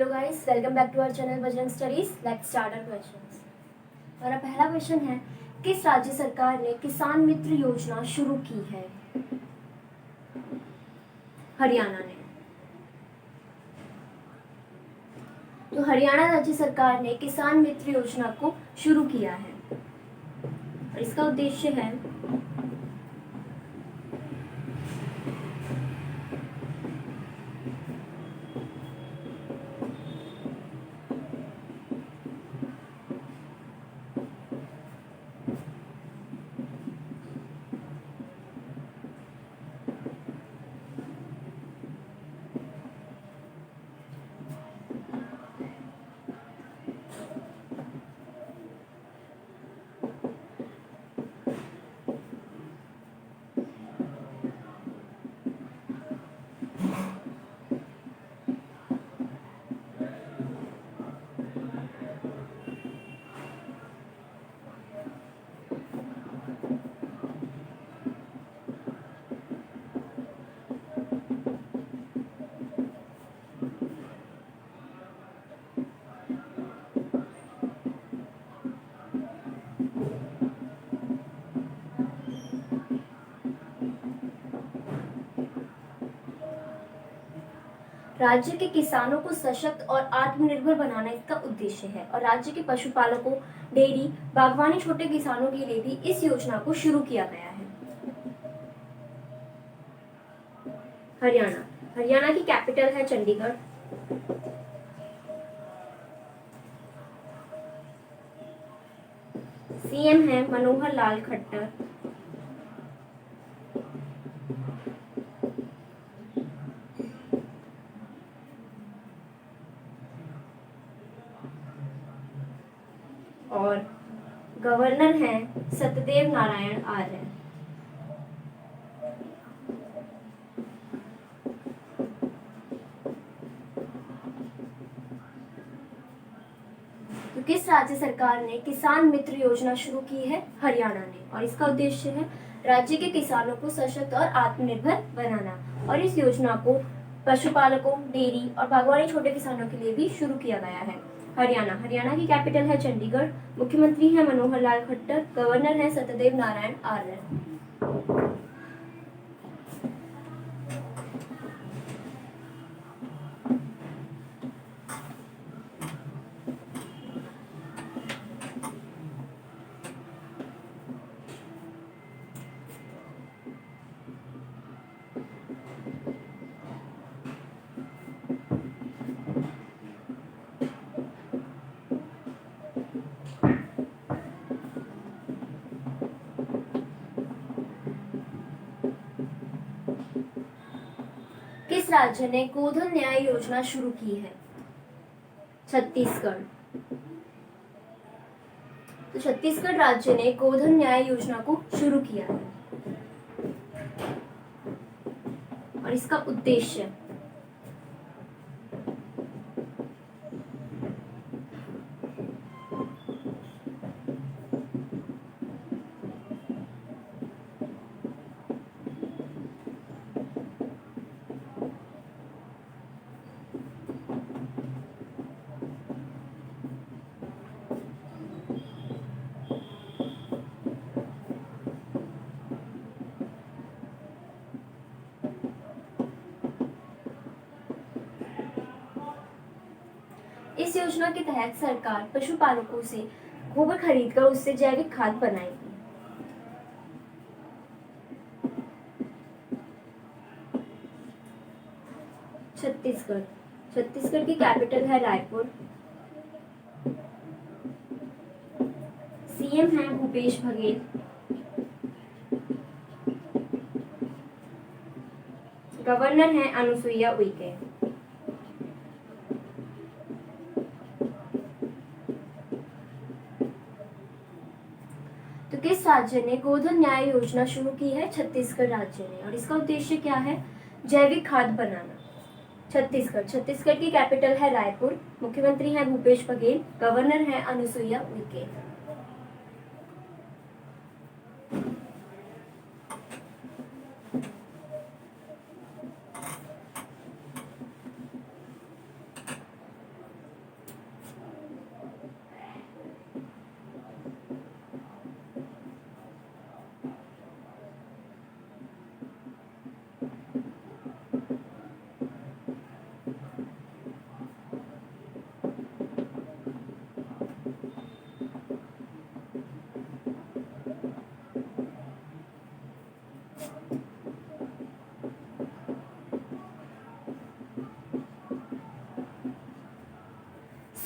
Hello guys, welcome back to our channel Bajrang studies. Let's start our questions. हमारा पहला question है, किस राज्य सरकार ने किसान मित्र योजना शुरू की है? हरियाणा ने। तो हरियाणा राज्य सरकार ने किसान मित्र योजना को शुरू किया है और इसका उद्देश्य है राज्य के किसानों को सशक्त और आत्मनिर्भर बनाना इसका उद्देश्य है और राज्य के पशुपालकों, डेयरी, बागवानी, छोटे किसानों के लिए भी इस योजना को शुरू किया गया है। हरियाणा की कैपिटल है चंडीगढ़। सीएम है मनोहर लाल खट्टर। और गवर्नर हैं सत्यदेव नारायण आर्य। तो किस राज्य सरकार ने किसान मित्र योजना शुरू की है? हरियाणा ने। और इसका उद्देश्य है राज्य के किसानों को सशक्त और आत्मनिर्भर बनाना और इस योजना को पशुपालकों, डेयरी और बागवानी छोटे किसानों के लिए भी शुरू किया गया है। हरियाणा की कैपिटल है चंडीगढ़। मुख्यमंत्री है मनोहर लाल खट्टर। गवर्नर है सत्यदेव नारायण आर्य। किस राज्य ने गोधन न्याय योजना शुरू की है? छत्तीसगढ़। तो छत्तीसगढ़ राज्य ने गोधन न्याय योजना को शुरू किया है और इसका उद्देश्य इस योजना के तहत सरकार पशुपालकों से गोबर खरीदकर उससे जैविक खाद बनाएगी। छत्तीसगढ़ की कैपिटल है रायपुर। सीएम है भूपेश बघेल। गवर्नर है अनुसुईया उइके। तो किस राज्य ने गोधन न्याय योजना शुरू की है? छत्तीसगढ़ राज्य ने। और इसका उद्देश्य क्या है? जैविक खाद बनाना। छत्तीसगढ़ की कैपिटल है रायपुर। मुख्यमंत्री है भूपेश बघेल। गवर्नर है अनुसुईया उइके।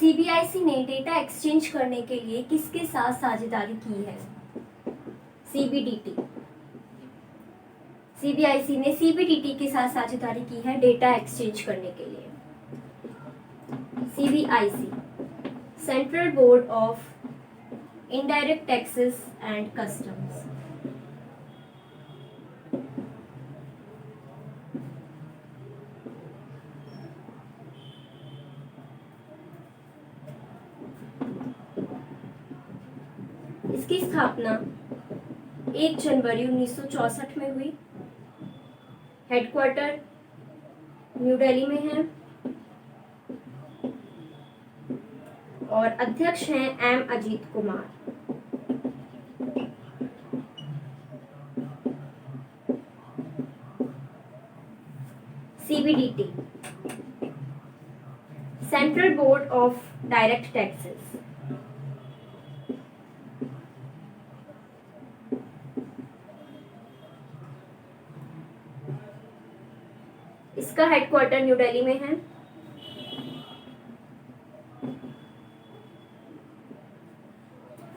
सीबीआईसी ने डेटा एक्सचेंज करने के लिए किसके साथ साझेदारी की है? सीबीडीटी। सीबीआईसी ने सीबीडीटी के साथ साझेदारी की है डेटा एक्सचेंज करने के लिए। CBIC, central board of indirect taxes and customs. इसकी स्थापना 1 जनवरी 1964 में हुई। हेडक्वार्टर न्यू दिल्ली में है और अध्यक्ष हैं M Ajit Kumar. CBDT, central board of direct taxes. इसका हेडक्वार्टर न्यू दिल्ली में है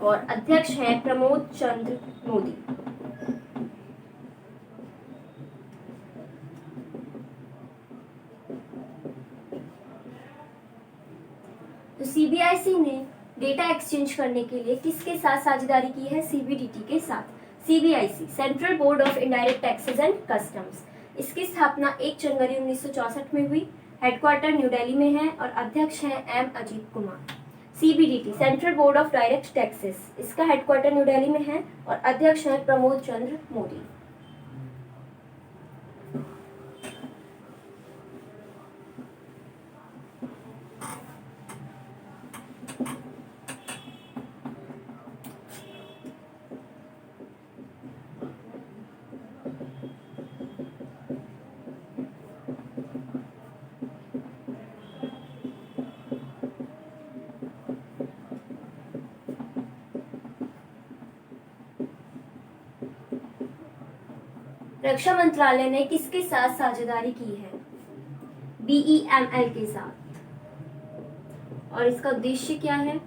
और अध्यक्ष हैं प्रमोद चंद्र मोदी। तो सीबीआईसी ने डेटा एक्सचेंज करने के लिए किसके साथ साझेदारी की है? सीबीडीटी के साथ। CBIC, central board of indirect taxes and customs. इसकी स्थापना 1 जनवरी 1964 में हुई। हेडक्वार्टर न्यू दिल्ली में है और अध्यक्ष हैं M Ajit Kumar. CBDT, central board of direct taxes. इसका हेडक्वार्टर न्यू दिल्ली में है और अध्यक्ष हैं प्रमोद चंद्र मोदी। रक्षा मंत्रालय ने किसके साथ साझेदारी की है? बीईएमएल के साथ। और इसका उद्देश्य क्या है?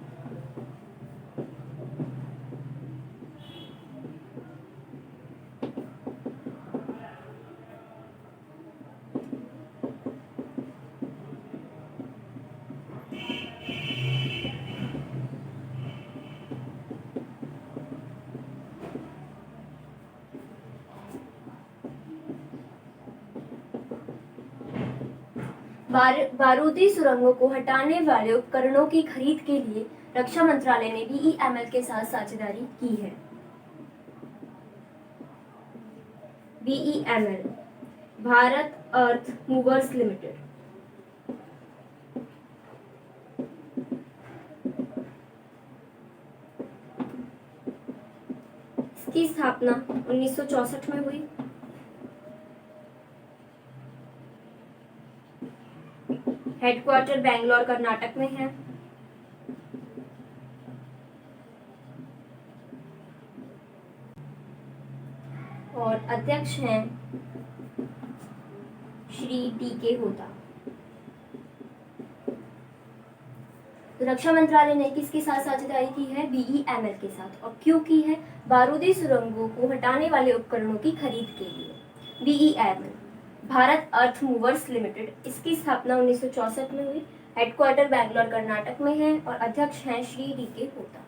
बारूदी सुरंगों को हटाने वाले उपकरणों की खरीद के लिए रक्षा मंत्रालय ने बीईएमएल के साथ साझेदारी की है। बीईएमएल, भारत अर्थ मूवर्स लिमिटेड। इसकी स्थापना 1964 में हुई। हेडक्वार्टर बेंगलोर कर्नाटक में है और अध्यक्ष हैं श्री डी.के. होता। तो रक्षा मंत्रालय ने किसके साथ साझेदारी की है? बीईएमएल के साथ। और क्यों की है? बारूदी सुरंगों को हटाने वाले उपकरणों की खरीद के लिए। बीईएमएल, भारत अर्थ मूवर्स लिमिटेड। इसकी स्थापना 1964 में हुई। हेडक्वार्टर बेंगलोर कर्नाटक में है और अध्यक्ष हैं श्री डी.के. होता।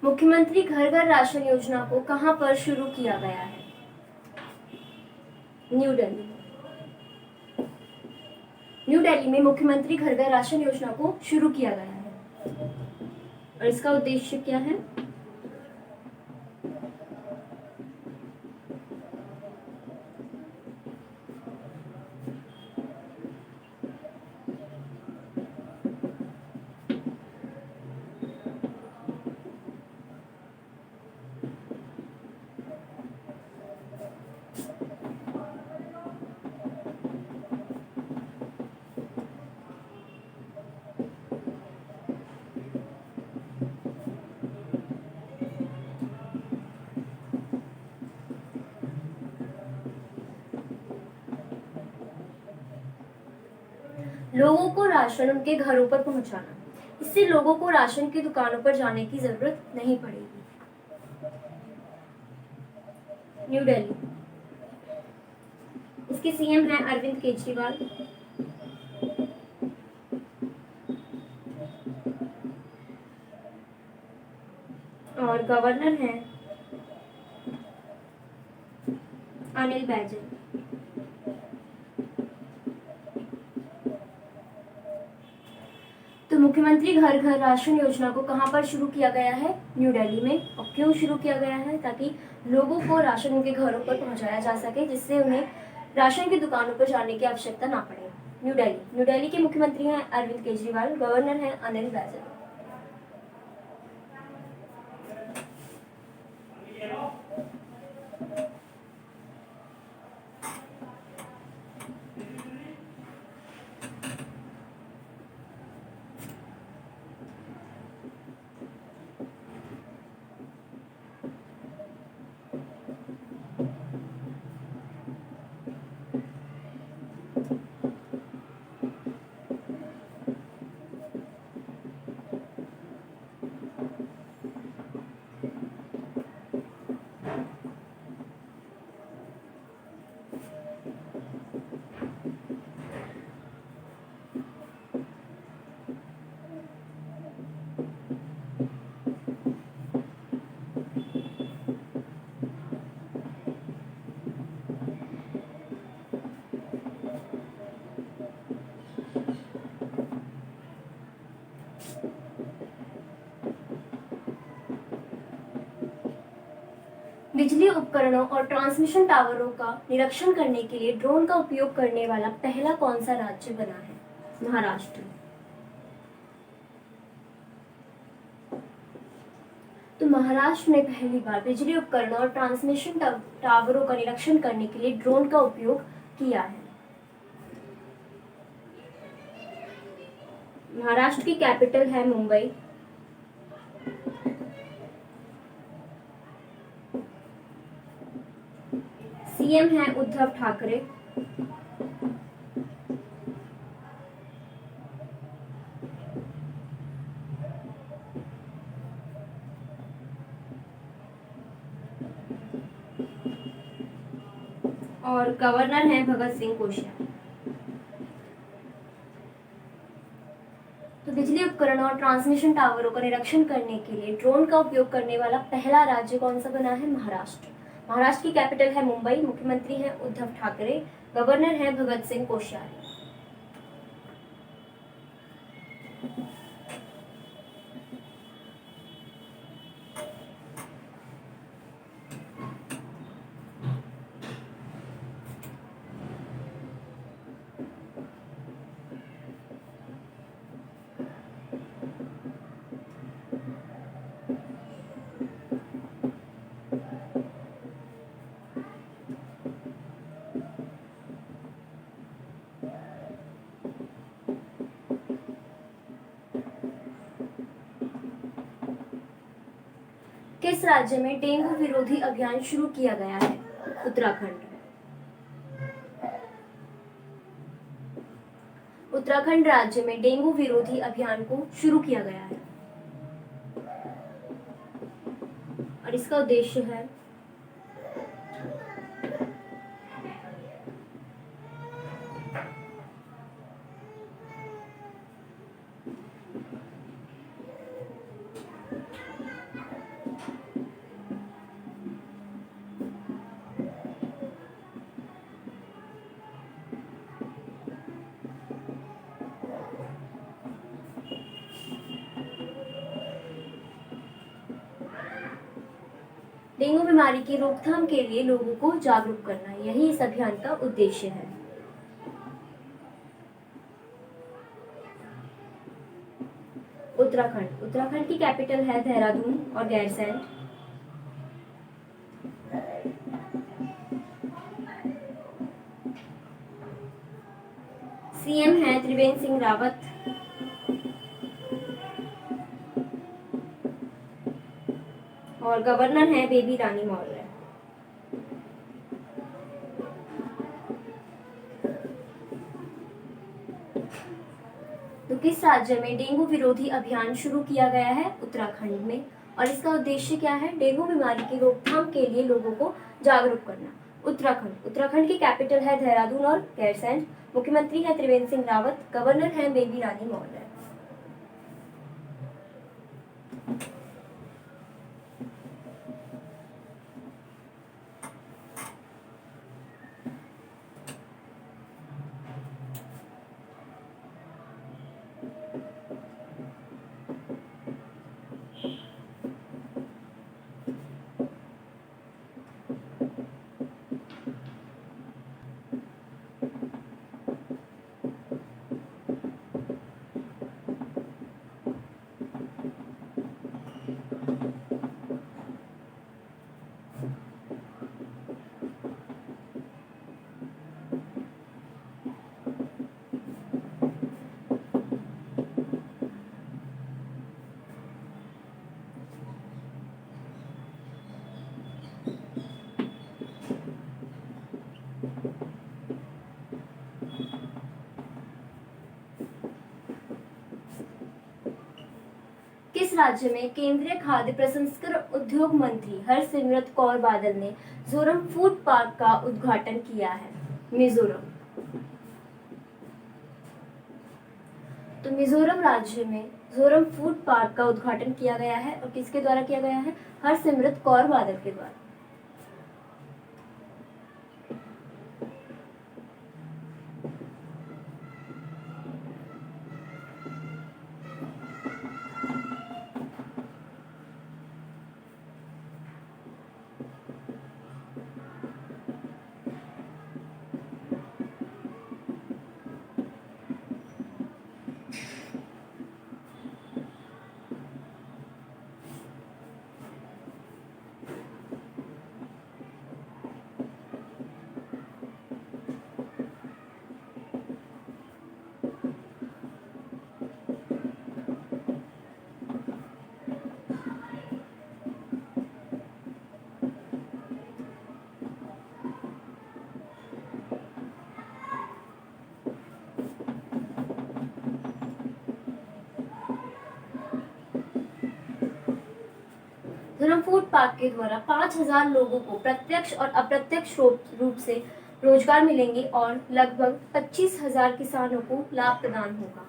मुख्यमंत्री घर घर राशन योजना को कहां पर शुरू किया गया है? न्यू दिल्ली। न्यू दिल्ली में मुख्यमंत्री घर घर राशन योजना को शुरू किया गया है और इसका उद्देश्य क्या है? लोगों को राशन उनके घरों पर पहुंचाना। इससे लोगों को राशन की दुकानों पर जाने की जरूरत नहीं पड़ेगी। न्यू दिल्ली, इसके सीएम हैं अरविंद केजरीवाल। और गवर्नर हैं अनिल बैजल। तो मुख्यमंत्री घर घर राशन योजना को कहां पर शुरू किया गया है? न्यू दिल्ली में। और क्यों शुरू किया गया है? ताकि लोगों को राशन उनके घरों पर पहुंचाया जा सके, जिससे उन्हें राशन की दुकानों पर जाने की आवश्यकता ना पड़े। न्यू दिल्ली, न्यू दिल्ली के मुख्यमंत्री हैं अरविंद केजरीवाल, गवर्नर हैं अनिल बैजल। बिजली उपकरणों और ट्रांसमिशन टावरों का निरीक्षण करने के लिए ड्रोन का उपयोग करने वाला पहला कौन सा राज्य बना है? महाराष्ट्र। तो महाराष्ट्र ने पहली बार बिजली उपकरणों और ट्रांसमिशन टावरों का निरीक्षण करने के लिए ड्रोन का उपयोग किया है। महाराष्ट्र की कैपिटल है मुंबई। सीएम हैं उद्धव ठाकरे। और गवर्नर हैं भगत सिंह कोश्यारी। तो बिजली उपकरणों और ट्रांसमिशन टावरों का निरीक्षण करने के लिए ड्रोन का उपयोग करने वाला पहला राज्य कौन सा बना है? महाराष्ट्र। महाराष्ट्र की कैपिटल है मुंबई, मुख्यमंत्री हैं उद्धव ठाकरे, गवर्नर हैं भगत सिंह कोश्यारी। किस राज्य में डेंगू विरोधी अभियान शुरू किया गया है? उत्तराखंड। उत्तराखंड राज्य में डेंगू विरोधी अभियान को शुरू किया गया है और इसका उद्देश्य है डेंगू बीमारी की रोकथाम के लिए लोगों को जागरूक करना, यही इस अभियान का उद्देश्य है। उत्तराखंड। उत्तराखंड की कैपिटल है देहरादून और गैरसैंण। सीएम है त्रिवेंद्र सिंह रावत। और गवर्नर है बेबी रानी मौर्य। किस राज्य में डेंगू विरोधी अभियान शुरू किया गया है? उत्तराखंड में। और इसका उद्देश्य क्या है? डेंगू बीमारी की रोकथाम के लिए लोगों को जागरूक करना। उत्तराखंड। उत्तराखंड की कैपिटल है देहरादून और गैरसैंण। मुख्यमंत्री है त्रिवेंद्र सिंह रावत। गवर्नर है बेबी रानी मौर्य। किस राज्य में केंद्रीय खाद्य प्रसंस्करण उद्योग मंत्री हरसिमरत कौर बादल ने जोरम फूड पार्क का उद्घाटन किया है? मिजोरम। तो मिजोरम राज्य में जोरम फूड पार्क का उद्घाटन किया गया है और किसके द्वारा किया गया है? हरसिमरत कौर बादल के द्वारा। जोरम फूड पार्क के द्वारा 5,000 लोगों को प्रत्यक्ष और अप्रत्यक्ष रूप से रोजगार मिलेंगे और लगभग 25,000 किसानों को लाभ प्रदान होगा।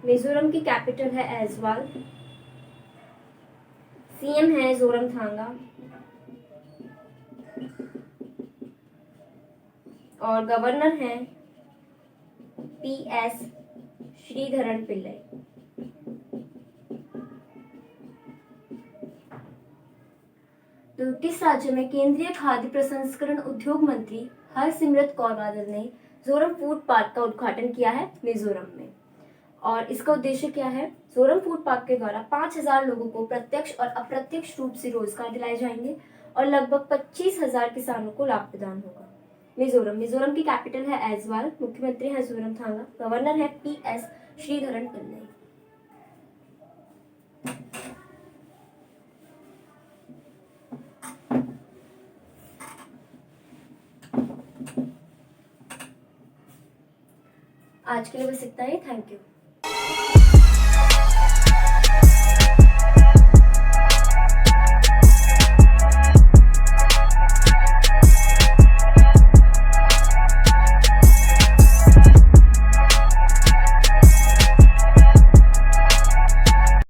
मिजोरम की कैपिटल है ऐजवाल। सीएम है जोरमथांगा और गवर्नर हैं PS श्रीधरन पिल्लई। तो किस राज्य में केंद्रीय खाद्य प्रसंस्करण उद्योग मंत्री हरसिमरत कौर बादल ने जोरम फूड पार्क का उद्घाटन किया है? मिजोरम में। और इसका उद्देश्य क्या है? जोरम फूड पार्क के द्वारा 5,000 लोगों को प्रत्यक्ष और अप्रत्यक्ष रूप से रोजगार दिलाए जाएंगे और लगभग 25,000 किसानों को लाभ प्रदान होगा। मिजोरम। मिजोरम की कैपिटल है ऐजवाल। मुख्यमंत्री है जोरमथांगा। गवर्नर है PS श्रीधरन पिल्लई। आज के लिए बस इतना ही। Thank you.